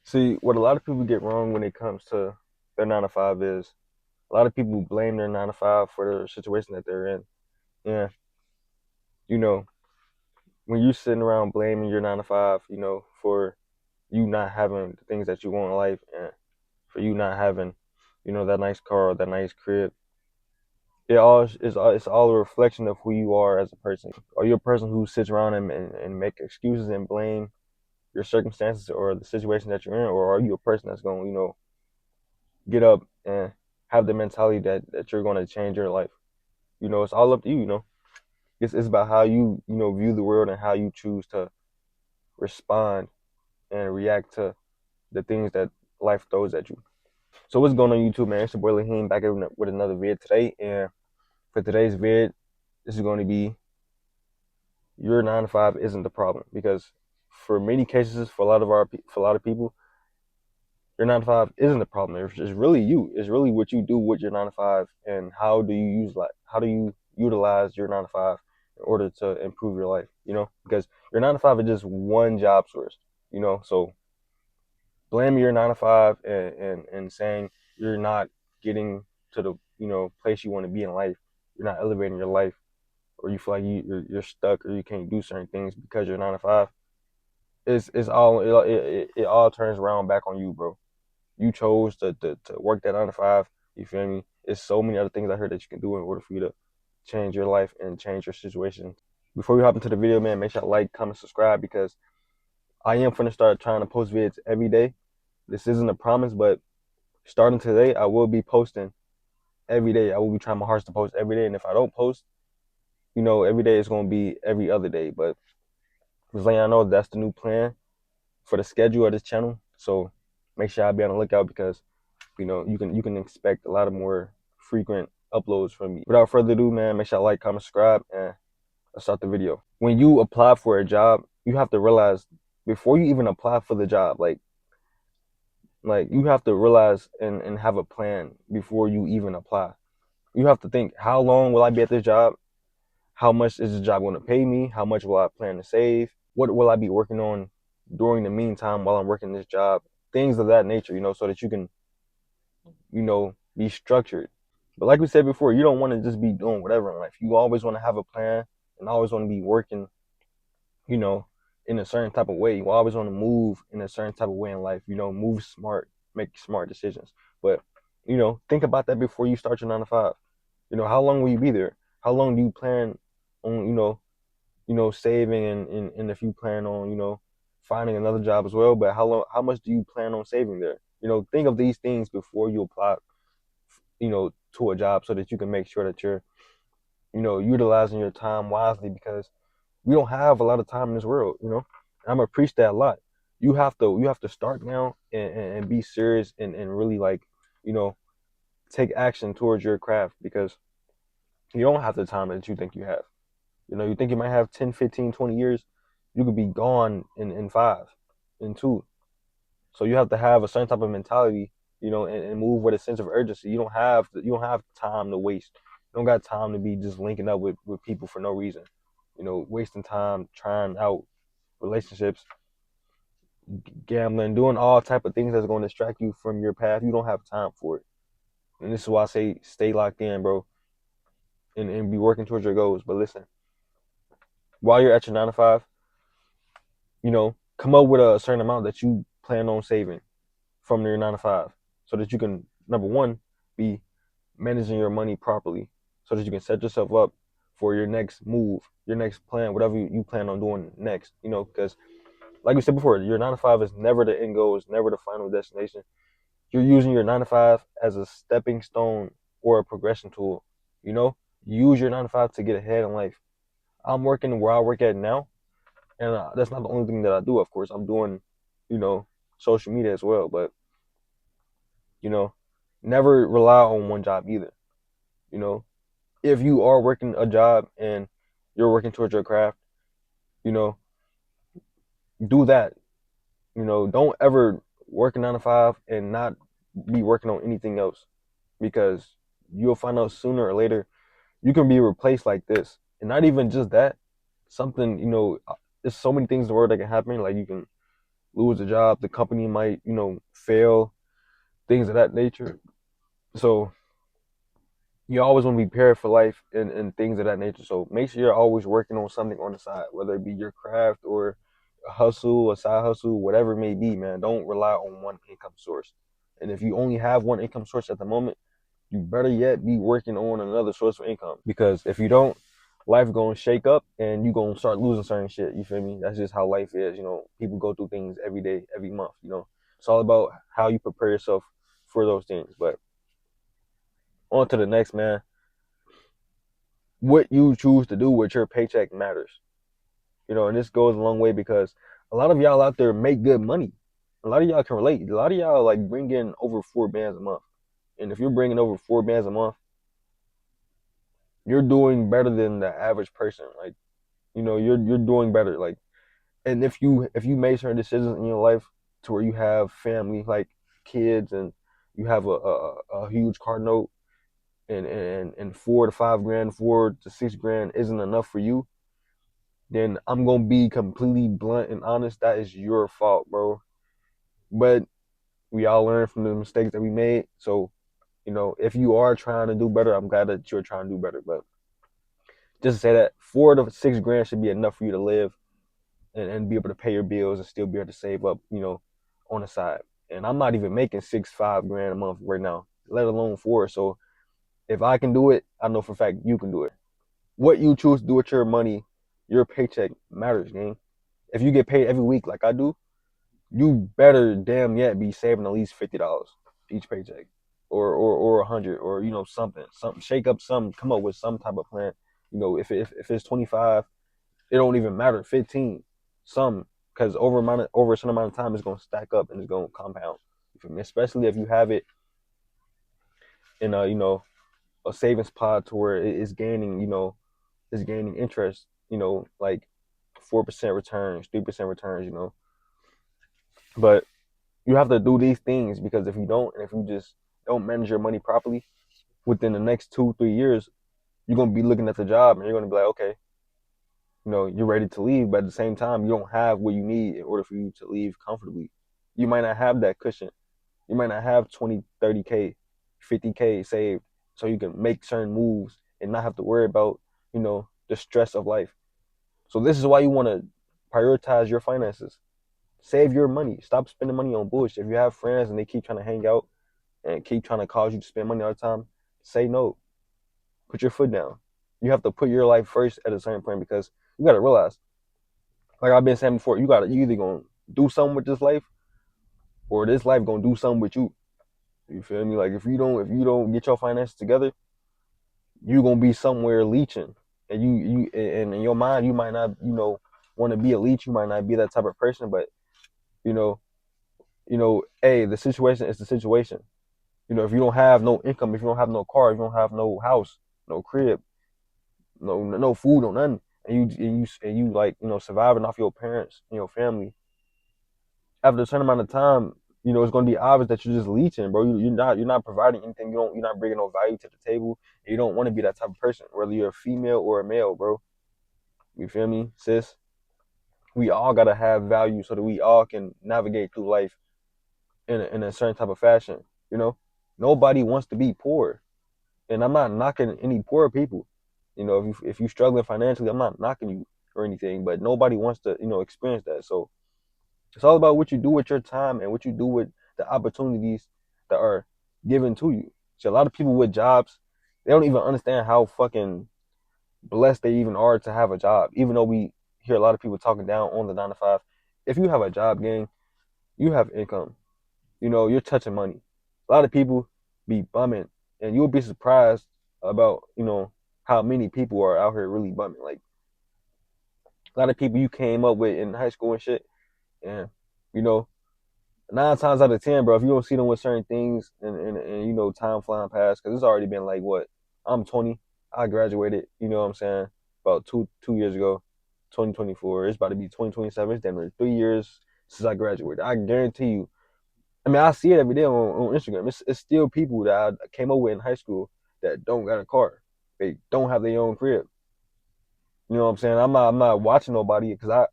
See, what a lot of people get wrong when it comes to their 9 to 5 is a lot of people blame their 9 to 5 for the situation that they're in. Yeah, you know, when you sitting around blaming your 9 to 5, for you not having the things that you want in life and for you not having, that nice car or that nice crib, it's all a reflection of who you are as a person. Are you a person who sits around and make excuses and blame your circumstances or the situation that you're in, or are you a person that's going to, get up and have the mentality that you're going to change your life? It's all up to you. It's about how you view the world and how you choose to respond and react to the things that life throws at you. So what's going on YouTube, man? It's your boy Lahim back with another vid today, and for today's vid, this is going to be your 9 to 5 isn't the problem, because for many cases, for a lot of people, your 9 to 5 isn't the problem. It's really you. It's really what you do with your 9 to 5 and how do you utilize your 9 to 5 in order to improve your life. Because your 9 to 5 is just one job source. So blaming your 9 to 5 and saying you're not getting to the place you want to be in life. You're not elevating your life, or you feel like you're stuck or you can't do certain things because you're 9 to 5. It all turns around back on you, bro. You chose to work that 9 to 5. You feel me? There's so many other things I heard that you can do in order for you to change your life and change your situation. Before we hop into the video, man, make sure to like, comment, subscribe, because I am going to start trying to post vids every day. This isn't a promise, but starting today, I will be posting every day. I will be trying my hardest to post every day. And if I don't post, every day is going to be every other day. But just letting y'all know that's the new plan for the schedule of this channel. So make sure I be on the lookout, because you can expect a lot of more frequent uploads from me. Without further ado, man, make sure I like, comment, subscribe, and let's start the video. When you apply for a job, you have to realize before you even apply for the job, like you have to realize and have a plan before you even apply. You have to think, how long will I be at this job? How much is the job going to pay me? How much will I plan to save? What will I be working on during the meantime while I'm working this job? Things of that nature, so that you can be structured. But like we said before, you don't want to just be doing whatever in life. You always want to have a plan and always want to be working, you know, in a certain type of way. You always want to move in a certain type of way in life, move smart, make smart decisions. But, think about that before you start your 9 to 5. How long will you be there? How long do you plan on, saving and if you plan on, finding another job as well, but how much do you plan on saving there? Think of these things before you apply, to a job, so that you can make sure that you're, utilizing your time wisely, because we don't have a lot of time in this world, I'm gonna preach that a lot. You have to start now and be serious and really, like, you know, take action towards your craft, because you don't have the time that you think you have. You think you might have 10, 15, 20 years. You could be gone in 5, in 2. So you have to have a certain type of mentality, and move with a sense of urgency. You don't have time to waste. You don't got time to be just linking up with people for no reason. Wasting time trying out relationships, gambling, doing all type of things that's going to distract you from your path. You don't have time for it. And this is why I say stay locked in, bro, and be working towards your goals. But listen, while you're at your 9 to 5, come up with a certain amount that you plan on saving from your 9 to 5, so that you can, number one, be managing your money properly, so that you can set yourself up for your next move, your next plan, whatever you plan on doing next. Because like we said before, your 9 to 5 is never the end goal, it's never the final destination. You're using your 9 to 5 as a stepping stone or a progression tool. Use your 9 to 5 to get ahead in life. I'm working where I work at now, and that's not the only thing that I do. Of course, I'm doing, social media as well, but you know, never rely on one job either. You know, if you are working a job and you're working towards your craft, you know, do that. Don't ever work a 9 to 5 and not be working on anything else, because you'll find out sooner or later you can be replaced like this. And not even just that, something, there's so many things in the world that can happen. Like, you can lose a job, the company might, fail, things of that nature. So you always want to be prepared for life and things of that nature. So make sure you're always working on something on the side, whether it be your craft or a hustle, a side hustle, whatever it may be, man. Don't rely on one income source. And if you only have one income source at the moment, you better yet be working on another source of income. Because if you don't, life gonna shake up and you gonna start losing certain shit. You feel me? That's just how life is. People go through things every day, every month. It's all about how you prepare yourself for those things. But on to the next, man. What you choose to do with your paycheck matters. And this goes a long way because a lot of y'all out there make good money. A lot of y'all can relate. A lot of y'all like bring in over 4 bands a month. And if you're bringing over 4 bands a month, you're doing better than the average person. Like, you're doing better. Like, and if you made certain decisions in your life to where you have family, like kids, and you have a huge car note, and 4 to 5 grand, 4 to 6 grand isn't enough for you, then I'm gonna be completely blunt and honest. That is your fault, bro. But we all learn from the mistakes that we made. So, if you are trying to do better, I'm glad that you're trying to do better. But just to say that 4 to 6 grand should be enough for you to live and be able to pay your bills and still be able to save up, on the side. And I'm not even making 6, 5 grand a month right now, let alone four. So if I can do it, I know for a fact you can do it. What you choose to do with your money, your paycheck matters, gang. If you get paid every week like I do, you better damn yet be saving at least $50 each paycheck, or 100, or something. Shake up some, come up with some type of plan. If it's 25, it don't even matter. 15, some, because over a certain amount of time, it's gonna stack up and it's gonna compound. You feel me? Especially if you have it in a savings pot to where it's gaining, it's gaining interest. Like 4% returns, 3% returns. But you have to do these things because if you don't, and if you just don't manage your money properly, within the next 2, 3 years, you're gonna be looking at the job and you're gonna be like, okay, you're ready to leave, but at the same time, you don't have what you need in order for you to leave comfortably. You might not have that cushion. You might not have 20, 30K, 50K saved so you can make certain moves and not have to worry about, the stress of life. So this is why you want to prioritize your finances. Save your money. Stop spending money on bullshit. If you have friends and they keep trying to hang out and keep trying to cause you to spend money all the time, say no. Put your foot down. You have to put your life first at a certain point because you got to realize, like I've been saying before, you either gonna do something with this life or this life gonna do something with you. You feel me? Like if you don't get your finances together, you gonna be somewhere leeching, and and in your mind you might not want to be a leech. You might not be that type of person, but you know hey, the situation is the situation. If you don't have no income, if you don't have no car, if you don't have no house, no crib, no food, no nothing, and you like surviving off your parents and your family, after a certain amount of time, it's going to be obvious that you're just leeching, bro. You're not providing anything. You're not bringing no value to the table. And you don't want to be that type of person, whether you're a female or a male, bro. You feel me, sis? We all gotta have value so that we all can navigate through life in a certain type of fashion. You know, Nobody wants to be poor, and I'm not knocking any poor people. If you're struggling financially, I'm not knocking you or anything, but nobody wants to experience that. So it's all about what you do with your time and what you do with the opportunities that are given to you. So a lot of people with jobs, they don't even understand how fucking blessed they even are to have a job. Even though we hear a lot of people talking down on the 9 to 5, if you have a job, gang, you have income. You're touching money. A lot of people be bumming, and you'll be surprised about how many people are out here really bumming. Like a lot of people you came up with in high school and shit, and you know 9 times out of 10, bro, if you don't see them with certain things and time flying past, because it's already been like what? I'm 20. I graduated, you know what I'm saying, about two years ago, 2024. It's about to be 2027. It's been 3 years since I graduated. I guarantee you. I mean, I see it every day on Instagram. It's still people that I came up with in high school that don't got a car. They don't have their own crib. You know what I'm saying? I'm not watching nobody because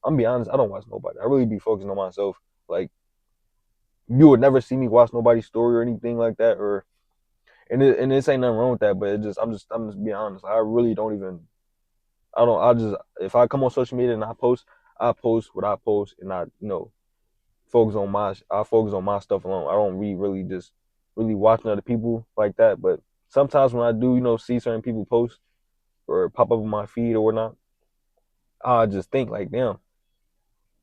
I'm be honest, I don't watch nobody. I really be focusing on myself. Like you would never see me watch nobody's story or anything like that. Or and this ain't nothing wrong with that. But I'm just being honest. I really don't even. I don't. I just if I come on social media and I post what I post, and I focus on my stuff alone. I don't really just really watching other people like that. But sometimes when I do, see certain people post or pop up on my feed or whatnot, I just think like, damn,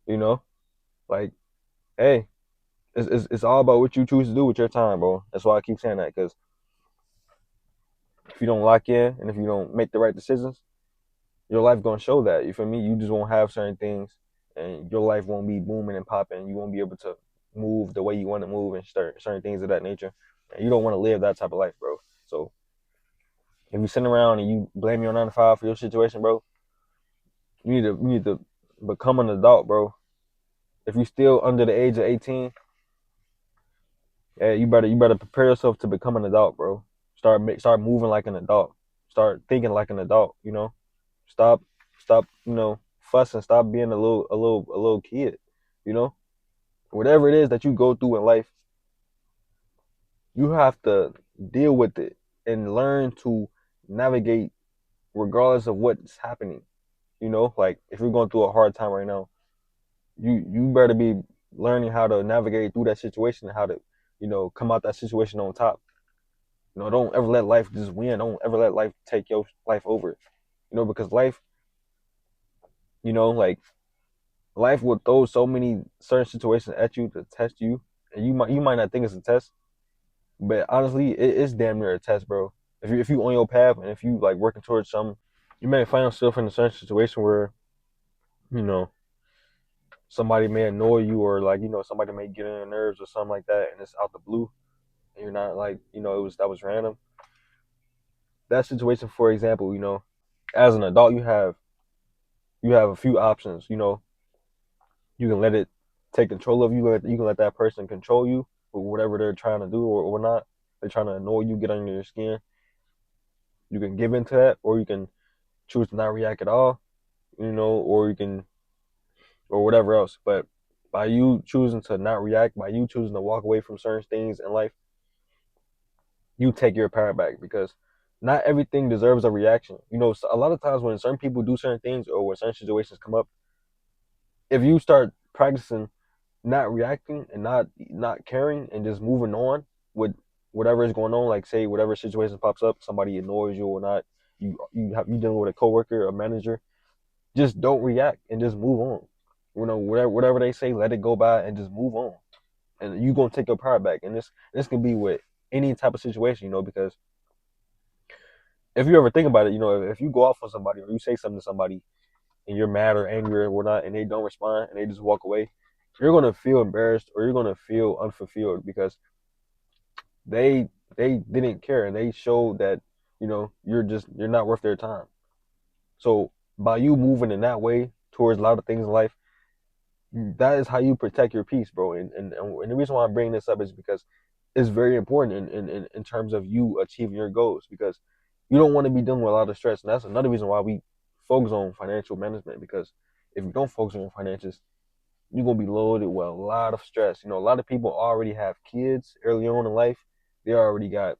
you know, like, hey, it's all about what you choose to do with your time, bro. That's why I keep saying that, because if you don't lock in and if you don't make the right decisions, your life gonna show that. You feel me? You just won't have certain things, and your life won't be booming and popping. You won't be able to move the way you want to move and start certain things of that nature. And you don't want to live that type of life, bro. So if you sitting around and you blame your 9 to 5 for your situation, bro, you need to become an adult, bro. If you still under the age of 18, yeah, you better prepare yourself to become an adult, bro. Start moving like an adult. Start thinking like an adult. Stop stop fussing. Stop being a little kid. You know, whatever it is that you go through in life, you have to deal with it and learn to navigate regardless of what's happening. Like if you're going through a hard time right now, you better be learning how to navigate through that situation and how to come out that situation on top. Don't ever let life just win. Don't ever let life take your life over. Because like life will throw so many certain situations at you to test you, and you might not think it's a test, but honestly, it's damn near a test, bro. If you on your path and if you like working towards something, you may find yourself in a certain situation where you know somebody may annoy you, or like somebody may get on your nerves or something like that, and it's out the blue, and you're not like that was random. That situation, for example, as an adult, you have a few options. You can let it take control of you. You can let that person control you with whatever they're trying to do or not. They're trying to annoy you, get under your skin. You can give into that, or you can choose to not react at all. Or you can, or whatever else. But by you choosing to not react, by you choosing to walk away from certain things in life, you take your power back, because not everything deserves a reaction. So a lot of times when certain people do certain things or when certain situations come up, if you start practicing not reacting and not caring and just moving on with whatever is going on, like say whatever situation pops up, somebody annoys you or not, you dealing with a coworker, a manager, just don't react and just move on. Whatever they say, let it go by and just move on. And you gonna take your power back. And this can be with any type of situation, because if you ever think about it, if you go off on somebody or you say something to somebody and you're mad or angry or whatnot, and they don't respond and they just walk away, you're gonna feel embarrassed or you're gonna feel unfulfilled, because they they didn't care and they showed that you're not worth their time. So by you moving in that way towards a lot of things in life, that is how you protect your peace, bro. And the reason why I'm bringing this up is because it's very important in terms of you achieving your goals, because you don't want to be dealing with a lot of stress. And that's another reason why we focus on financial management, because if you don't focus on your finances, you're gonna be loaded with a lot of stress. A lot of people already have kids early on in life. They already got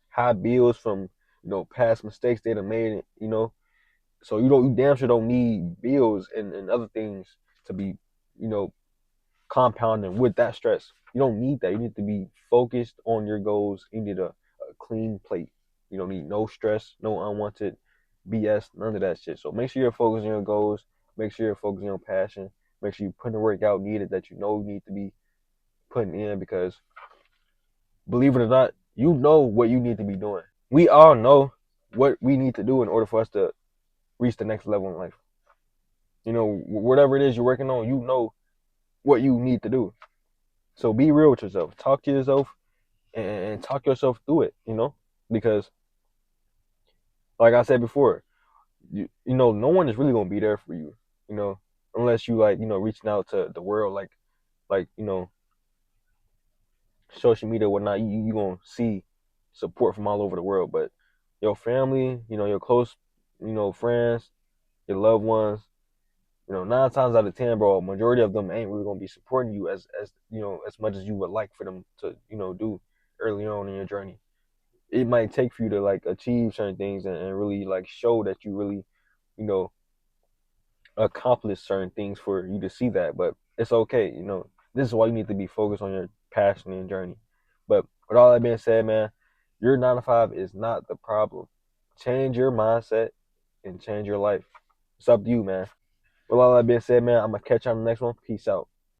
high bills from past mistakes they've made. So you damn sure don't need bills and other things to be you know compounding with that stress. You don't need that. You need to be focused on your goals. You need a clean plate. You don't need no stress, no unwanted BS, none of that shit. So make sure you're focused on your goals. Make sure you're focusing on passion. Make sure you put the work out needed that you need to be putting in, because believe it or not, you know what you need to be doing. We all know what we need to do in order for us to reach the next level in life. Whatever it is you're working on, you know what you need to do. So be real with yourself. Talk to yourself and talk yourself through it, because like I said before, no one is really gonna be there for you, you know, unless you like, reaching out to the world, like, social media or whatnot, you gonna see support from all over the world. But your family, your close, friends, your loved ones, Nine times out of ten, bro, majority of them ain't really gonna be supporting you as as much as you would like for them to do early on in your journey. It might take for you to like achieve certain things and really like show that you really you know accomplish certain things for you to see that. But it's okay. This is why you need to be focused on your passion and journey. But with all that being said, man, your 9 to 5 is not the problem. Change your mindset and change your life. It's up to you, man. With all that being said, man, I'm gonna catch you on the next one. Peace out.